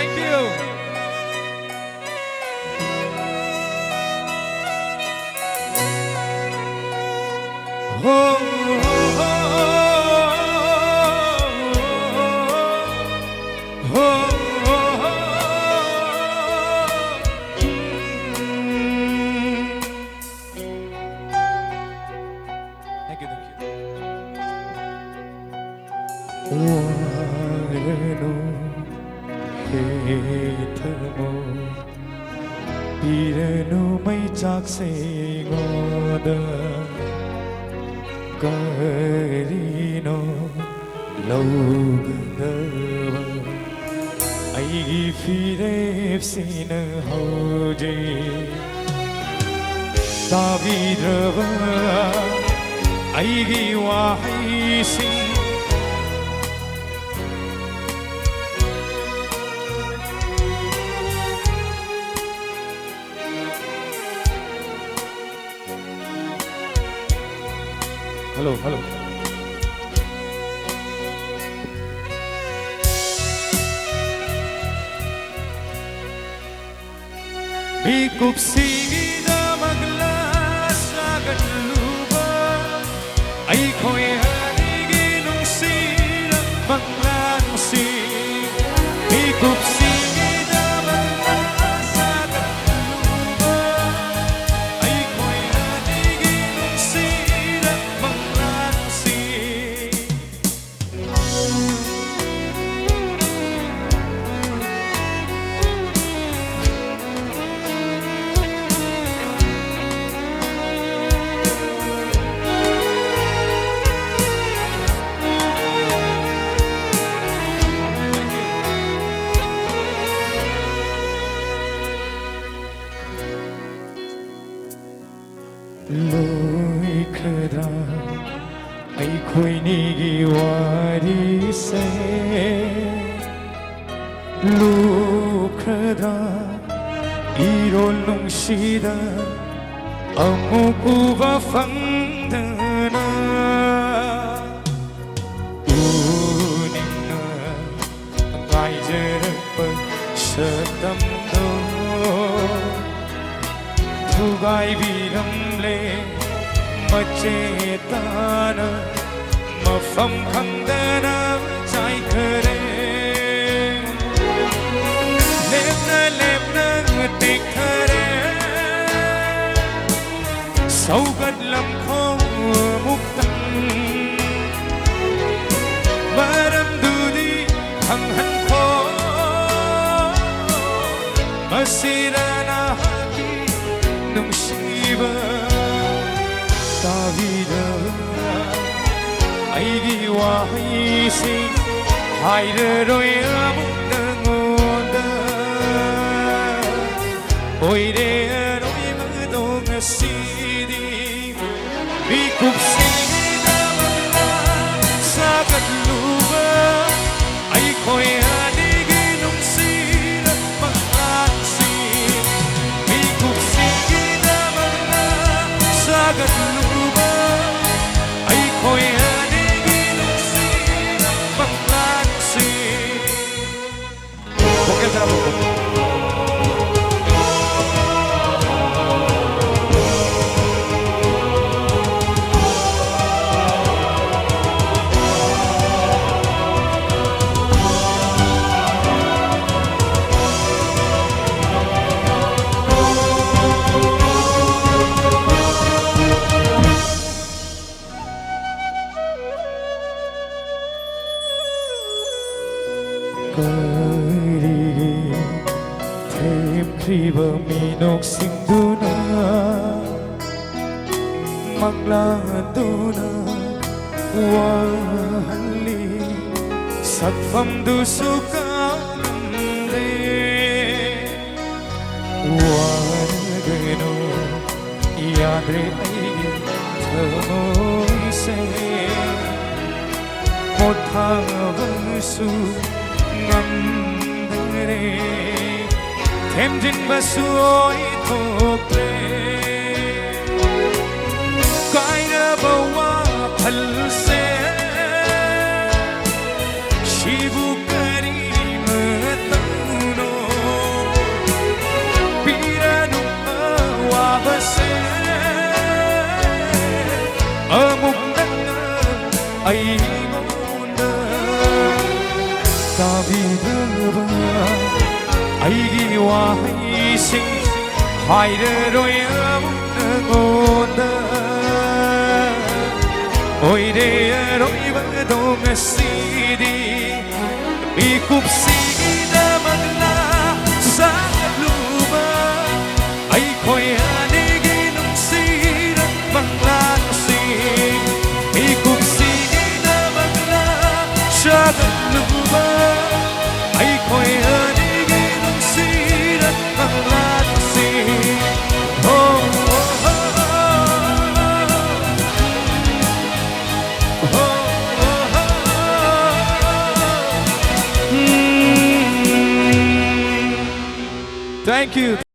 Thank you. Oh, oh, oh, oh, Thank you, thank you. Irenu mai chak se ngoda karino logda ai fire sina hoje tavidra ai gi wahi sing Hello, hello. Bikup sida maglasagan lupa ay ko'y hanigin ng sila maglansi. Bikup sida maglasagan lupa ay ko'y hanigin ng sila maglansi. Lối khờ ai khôi nigi wari se lu khờ iro lung shida amuku va phang na uninga ngai jer pa sadam do thu gai viram le machetana mafam khangdana chai khare lepna tik khare saugat lam kho muktam maram dudi hang han kho masirana nung shiva tavida ai gi wahi sing hai roi amunda ngoda oi re roi magdong sidi bikup sida magla sagat luba ai koi anigi nung sila maglansi bikup sida magla sagat luba ai koi anigi nung sila maglansi. Porque será poco. Kriba minok singduna magladuna wahali sakfam du sukamde wargeno yadre ai thamoy se mothavansu ngamdre thêm dinh và suối thuộc lệ cái đã bao hoa thật sẽ chỉ bu cari mà tao Hayre oyamuna Oire roibadong asidi Ikupsida magla sa lupa Ay ko'y anigin ng sira maglalasing Ikupsida magla sa lupa Ay ko'y anigin ng sira maglalasing Oh, oh, oh, oh, oh, oh. Thank you.